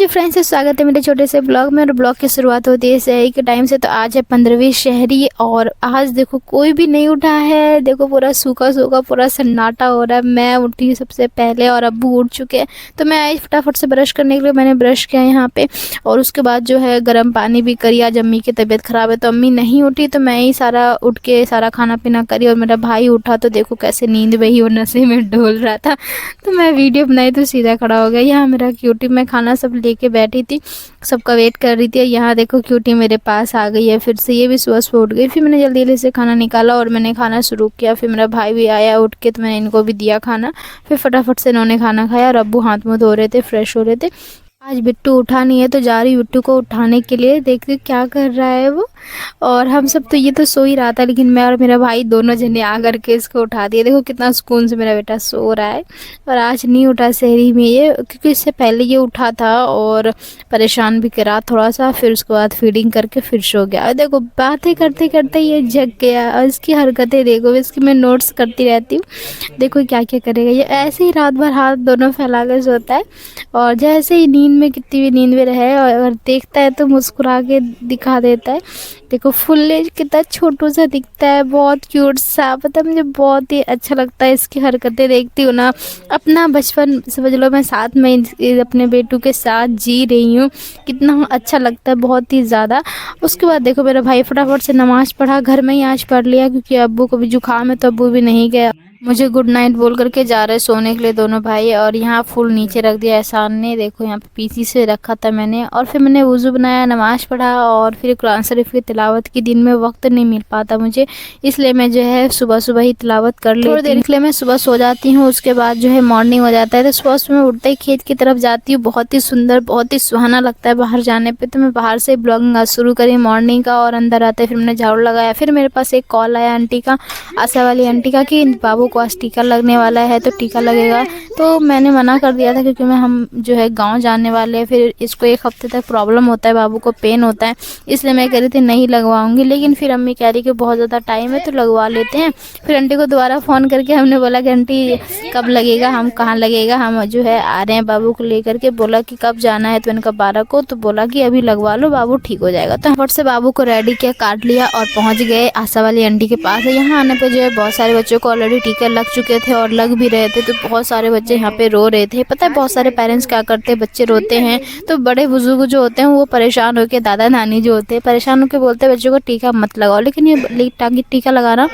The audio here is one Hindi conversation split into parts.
जी फ्रेंड्स, स्वागत है मेरे छोटे से ब्लॉग में। और ब्लॉग की शुरुआत होती है शहरी के टाइम से। तो आज है 15वीं शहरी और आज देखो कोई भी नहीं उठा है। देखो पूरा सूखा सूखा पूरा सन्नाटा हो रहा है। मैं उठी सबसे पहले और अब्बू उठ चुके हैं। तो मैं आई फटाफट से ब्रश करने के लिए। मैंने ब्रश किया यहाँ पे और उसके बाद जो है गर्म पानी भी करी। आज अम्मी की तबीयत ख़राब है तो अम्मी नहीं उठी तो मैं ही सारा उठ के सारा खाना पीना करी। और मेरा भाई उठा तो देखो कैसे नींद वही वो नशे में डोल रहा था। तो मैं वीडियो बनाई तो सीधा खड़ा हो गया। यहाँ मेरा क्यूटी, मैं खाना सब लेके बैठी थी, सबका वेट कर रही थी। यहाँ देखो क्यूटी मेरे पास आ गई है फिर से। ये भी सुबह सुबह उठ गई। फिर मैंने जल्दी जल्दी से खाना निकाला और मैंने खाना शुरू किया। फिर मेरा भाई भी आया उठ के तो मैंने इनको भी दिया खाना। फिर फटाफट से इन्होंने खाना खाया और अब्बू हाथ मुँह धो रहे थे, फ्रेश हो रहे थे। आज बिट्टू उठा नहीं है तो जा रही बिट्टू को उठाने के लिए। देखते क्या कर रहा है वो। और हम सब तो ये तो सो ही रहा था, लेकिन मैं और मेरा भाई दोनों जने आ करके इसको उठा दिए। देखो कितना सुकून से मेरा बेटा सो रहा है। और आज नहीं उठा शहरी में ये, क्योंकि इससे पहले ये उठा था और परेशान भी करा थोड़ा सा। फिर उसके बाद फीडिंग करके फिर सो गया। और देखो बातें करते करते ये जग गया। और इसकी हरकतें देखो, इसकी मैं नोट्स करती रहती हूँ। देखो क्या क्या करेगा ये। ऐसे ही रात भर हाथ दोनों फैला कर सोता है। और जैसे ही नींद में, कितनी भी नींद में रहे, और अगर देखता है तो मुस्कुरा के दिखा देता है। देखो फुल एज कितना छोटू सा दिखता है, बहुत क्यूट सा। पता मुझे बहुत ही अच्छा लगता है इसकी हरकतें देखती हूँ ना। अपना बचपन समझ लो मैं साथ में अपने बेटू के साथ जी रही हूँ। कितना अच्छा लगता है, बहुत ही ज़्यादा। उसके बाद देखो मेरा भाई फटाफट से नमाज़ पढ़ा, घर में ही आज पढ़ लिया क्योंकि अब्बू को भी जुकाम है तो अब्बू भी नहीं गया। मुझे गुड नाइट बोल करके जा रहे सोने के लिए दोनों भाई। और यहाँ फूल नीचे रख दिया एहसान ने। देखो यहाँ पे पीसी से रखा था मैंने। और फिर मैंने वज़ू बनाया, नमाज़ पढ़ा और फिर कुरान शरीफ की तिलावत की। दिन में वक्त नहीं मिल पाता मुझे, इसलिए मैं जो है सुबह सुबह ही तिलावत कर लेती हूँ। थोड़ी देर के लिए मैं सुबह सो जाती हूँ, उसके बाद जो है मॉर्निंग हो जाता है। तो सुबह सुबह उठते ही खेत की तरफ जाती हूँ। बहुत ही सुंदर, बहुत ही सुहाना लगता है बाहर जाने पर। तो मैं बाहर से ब्लॉगिंग शुरू करी मॉर्निंग का। और अंदर आते फिर मैंने झाड़ू लगाया। फिर मेरे पास एक कॉल आया आंटी का, आशा वाली आंटी का, कि बाबू को आज टीका लगने वाला है तो टीका लगेगा। तो मैंने मना कर दिया था क्योंकि हम जो है गांव जाने वाले हैं। फिर इसको 1 हफ्ते तक प्रॉब्लम होता है, बाबू को पेन होता है, इसलिए मैं कह रही थी नहीं लगवाऊंगी। लेकिन फिर अम्मी कह रही कि बहुत ज़्यादा टाइम है तो लगवा लेते हैं। फिर आंटी को दोबारा फ़ोन करके हमने बोला कि आंटी कब लगेगा, हम कहाँ लगेगा, हम जो है आ रहे हैं बाबू को लेकर के। बोला कि कब जाना है, तो मैंने कहा 12 को। तो बोला कि अभी लगवा लो, बाबू ठीक हो जाएगा। तो फट से बाबू को रेडी किया, काट लिया और पहुँच गए आशा वाली आंटी के पास। यहाँ आने पर जो है बहुत सारे बच्चों को ऑलरेडी टीके लग चुके थे और लग भी रहे थे। तो बहुत सारे बच्चे यहाँ पे रो रहे थे। पता है बहुत सारे पेरेंट्स क्या करते हैं, बच्चे रोते हैं तो बड़े बुजुर्ग जो होते हैं वो परेशान होकर, दादा नानी जो होते हैं परेशान होकर बोलते हैं बच्चों को टीका मत लगाओ। लेकिन ये टीका लगाना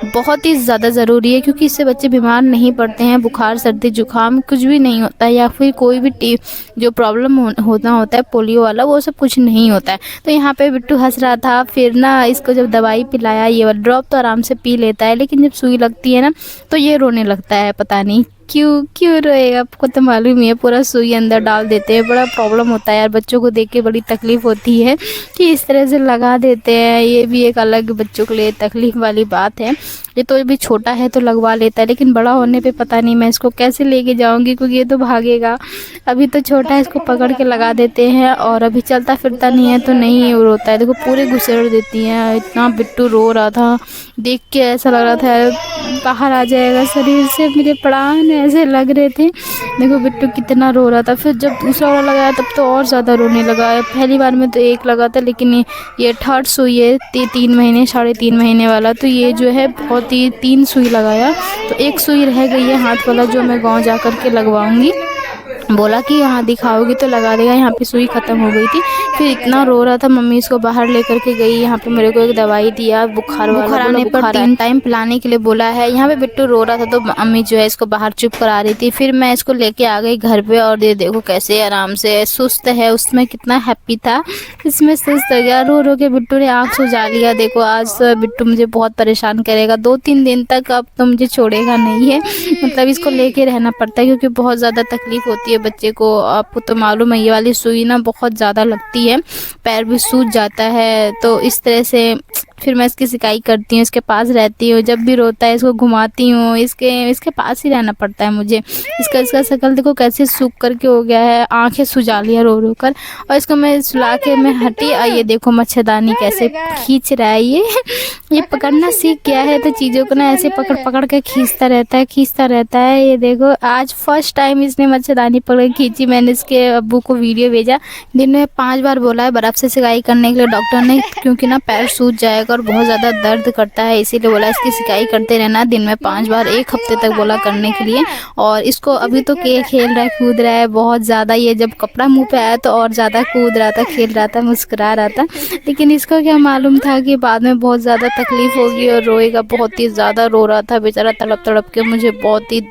बहुत ही ज़्यादा ज़रूरी है, क्योंकि इससे बच्चे बीमार नहीं पड़ते हैं। बुखार, सर्दी, जुकाम कुछ भी नहीं होता है, या फिर कोई भी जो प्रॉब्लम होता है पोलियो वाला, वो सब कुछ नहीं होता है। तो यहाँ पे बिट्टू हंस रहा था। फिर ना इसको जब दवाई पिलाया, ये वाला ड्रॉप तो आराम से पी लेता है, लेकिन जब सुई लगती है ना तो ये रोने लगता है। पता नहीं क्यों रोएगा, आपको तो मालूम ही है। पूरा सुई अंदर डाल देते हैं, बड़ा प्रॉब्लम होता है यार। बच्चों को देख के बड़ी तकलीफ़ होती है कि इस तरह से लगा देते हैं। ये भी एक अलग बच्चों के लिए तकलीफ़ वाली बात है। ये तो अभी छोटा है तो लगवा लेता है, लेकिन बड़ा होने पे पता नहीं मैं इसको कैसे लेके जाऊंगी, क्योंकि ये तो भागेगा। अभी तो छोटा है, इसको पकड़ के लगा देते हैं। और अभी चलता फिरता नहीं है तो नहीं रोता है। देखो पूरे घुसेड़ देती हैं। इतना बिट्टू रो रहा था, देख के ऐसा लग रहा था बाहर आ जाएगा शरीर से, मेरे प्राण ऐसे लग रहे थे। देखो बिट्टू कितना रो रहा था। फिर जब दूसरा वाला लगाया तब तो और ज़्यादा रोने लगा है। पहली बार में तो 1 लगा था, लेकिन ये 3rd सुई है, 3 महीने 3.5 महीने वाला। तो ये जो है बहुत ही 3 सुई लगाया। तो 1 सुई रह गई है हाथ वाला, जो मैं गाँव जा कर के लगवाऊँगी। बोला कि यहाँ दिखाओगी तो लगा देगा। यहाँ पे सुई ख़त्म हो गई थी। फिर इतना रो रहा था, मम्मी इसको बाहर लेकर के गई। यहाँ पे मेरे को एक दवाई दिया बुखार आने पर 3 टाइम पिलाने के लिए बोला है। यहाँ पे बिट्टू रो रहा था तो मम्मी जो है इसको बाहर चुप करा रही थी। फिर मैं इसको लेके आ गई घर पे और देखो कैसे आराम से सुस्त है। उसमें कितना हैप्पी था, इसमें सुस्त हो गया। रो रो के बिट्टू ने आँख सुझा लिया। देखो आज बिट्टू मुझे बहुत परेशान करेगा 2-3 दिन तक। अब तो मुझे छोड़ेगा नहीं है, मतलब इसको लेके रहना पड़ता है क्योंकि बहुत ज़्यादा तकलीफ़ होती है बच्चे को। आपको तो मालूम है ये वाली सुई ना बहुत ज़्यादा लगती है, पैर भी सूज जाता है। तो इस तरह से फिर मैं इसकी सिकाई करती हूँ, इसके पास रहती हूँ, जब भी रोता है इसको घुमाती हूँ, इसके पास ही रहना पड़ता है मुझे। इसका शक्ल देखो कैसे सूख करके हो गया है, आंखें सुजा लिया रो रो कर। और इसको मैं सुला के मैं हटी, और ये देखो मच्छरदानी कैसे खींच रहा है ये पकड़ना सीख गया है, तो चीज़ों को ना ऐसे पकड़ पकड़ के खींचता रहता है। ये देखो आज फर्स्ट टाइम इसने मच्छरदानी पकड़ के खींची। मैंने इसके अब्बू को वीडियो भेजा, दिन में 5 बार बोला है बर्फ़ से सिकाई करने के लिए डॉक्टर ने, क्योंकि ना पैर सूज जाएगा और बहुत ज़्यादा दर्द करता है, इसीलिए बोला इसकी सिकाई करते रहना दिन में 5 बार, 1 हफ्ते तक बोला करने के लिए। और इसको अभी तो खेल रहा है, कूद रहा है बहुत ज़्यादा। ये जब कपड़ा मुंह पे आया तो और ज़्यादा कूद रहा था, खेल रहा था, मुस्कुरा रहा था। लेकिन इसको क्या मालूम था कि बाद में बहुत ज़्यादा तकलीफ़ होगी और रोएगा। बहुत ही ज़्यादा रो रहा था बेचारा, तड़प तड़प के, मुझे बहुत ही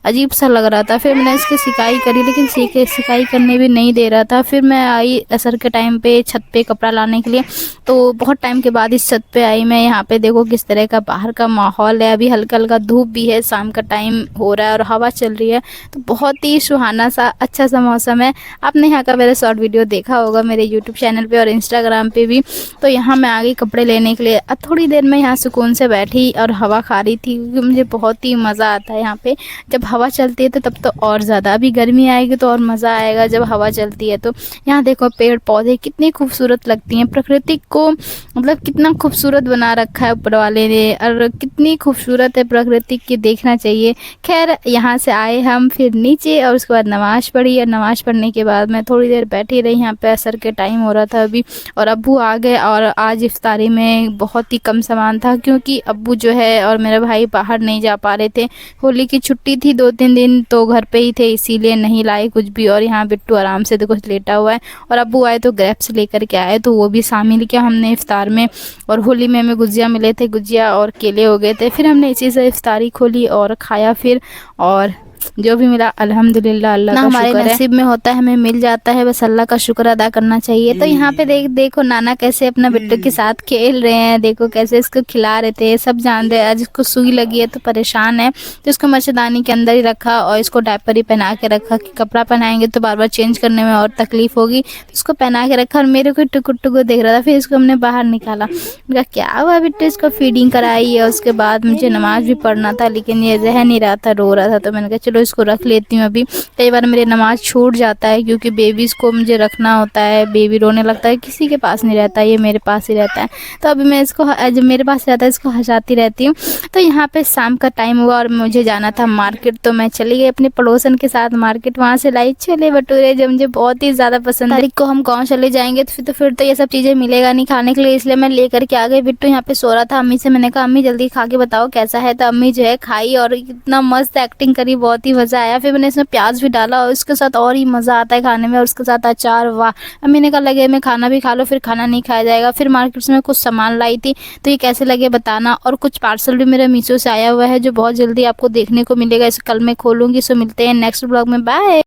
अजीब सा लग रहा था। फिर मैंने इसकी सिकाई करी, लेकिन सिकाई करने भी नहीं दे रहा था। फिर मैं आई असर के टाइम पे छत पे कपड़ा लाने के लिए, तो बहुत टाइम के बाद इस छत पे आई मैं। यहाँ पे देखो किस तरह का बाहर का माहौल है, अभी हल्का हल्का धूप भी है, शाम का टाइम हो रहा है और हवा चल रही है, तो बहुत ही सुहाना सा अच्छा सा मौसम है। आपने यहाँ का मेरा शॉर्ट वीडियो देखा होगा मेरे यूट्यूब चैनल पे और इंस्टाग्राम पे भी। तो यहाँ मैं आ गई कपड़े लेने के लिए। अब थोड़ी देर में यहाँ सुकून से बैठी और हवा खा रही थी, क्योंकि मुझे बहुत ही मज़ा आता है यहाँ पे। जब हवा चलती है तो तब तो और ज़्यादा, अभी गर्मी आएगी तो और मज़ा आएगा जब हवा चलती है। तो यहाँ देखो पेड़ पौधे कितनी खूबसूरत लगती हैं, प्रकृति को मतलब कितना खूबसूरत बना रखा है ऊपर वाले ने, और कितनी खूबसूरत है प्रकृति की, देखना चाहिए। खैर यहाँ से आए हम फिर नीचे, और उसके बाद नमाज़ पढ़ी, और नमाज़ पढ़ने के बाद मैं थोड़ी देर बैठी रही यहाँ पे, असर के टाइम हो रहा था अभी, और अब्बू आ गए। और आज इफ्तारी में बहुत ही कम सामान था, क्योंकि अब्बू जो है और मेरे भाई बाहर नहीं जा पा रहे थे, होली की छुट्टी थी 2-3 दिन, तो घर पे ही थे, इसीलिए नहीं लाए कुछ भी। और यहाँ बिट्टू आराम से देखो लेटा हुआ है, और अब्बू आए तो ग्रेप्स लेकर के आए, तो वो भी शामिल किया हमने इफ्तार में। और होली में हमें गुजिया मिले थे, गुजिया और केले हो गए थे, फिर हमने इसी से इफ्तारी खोली और खाया फिर। और जो भी मिला अल्हम्दुलिल्लाह, अल्लाह का हमारे नसीब में होता है हमें मिल जाता है, बस अल्लाह का शुक्र अदा करना चाहिए। तो यहाँ पे देखो नाना कैसे अपना बिट्टू के साथ खेल रहे हैं, देखो कैसे इसको खिला रहे थे। सब जान रहे हैं आज इसको सुई लगी है तो परेशान है, तो इसको मच्छरदानी के अंदर ही रखा और इसको डायपर ही पहना के रखा कि कपड़ा पहनाएंगे तो बार बार चेंज करने में और तकलीफ होगी, तो इसको पहना के रखा। और मेरे को टुकुर टुकुर देख रहा था, फिर इसको हमने बाहर निकाला, उनका क्या हुआ बिट्टू, इसको फीडिंग कराई है। उसके बाद मुझे नमाज भी पढ़ना था, लेकिन ये रह नहीं रहा था, रो रहा था, तो मैंने कहा चलो इसको रख लेती हूँ। अभी कई बार मेरी नमाज छूट जाता है, क्योंकि बेबीज़ को मुझे रखना होता है, बेबी रोने लगता है, किसी के पास नहीं रहता, ये मेरे पास ही रहता है। तो अभी मैं इसको जब मेरे पास रहता है इसको हंसाती रहती हूँ। तो यहाँ पे शाम का टाइम हुआ और मुझे जाना था मार्केट, तो मैं चली गई अपने पड़ोसन के साथ मार्केट। वहाँ से लाई छोले भटूरे, जो मुझे बहुत ही ज़्यादा पसंद है। तारीख को हम गाँव चले जाएंगे तो फिर ये सब चीज़ें मिलेगा नहीं खाने के लिए, इसलिए मैं लेकर के आ गई। बिट्टू यहाँ पे सो रहा था, अम्मी से मैंने कहा अम्मी जल्दी खा के बताओ कैसा है, तो अम्मी जो है खाई और इतना मस्त एक्टिंग करी, बहुत ही मज़ा आया। फिर मैंने इसमें प्याज भी डाला और उसके साथ और ही मज़ा आता है खाने में, और उसके साथ अचार, वाह। अम्मी ने कहा लगे मैं खाना भी खा लो, फिर खाना नहीं खाया जाएगा। फिर मार्केट से मैं कुछ सामान लाई थी, तो ये कैसे लगे बताना। और कुछ पार्सल भी मेरा मीशो से आया हुआ है, जो बहुत जल्दी आपको देखने को मिलेगा, इसे कल मैं खोलूँगी। सो मिलते हैं नेक्स्ट ब्लॉग में, बाय।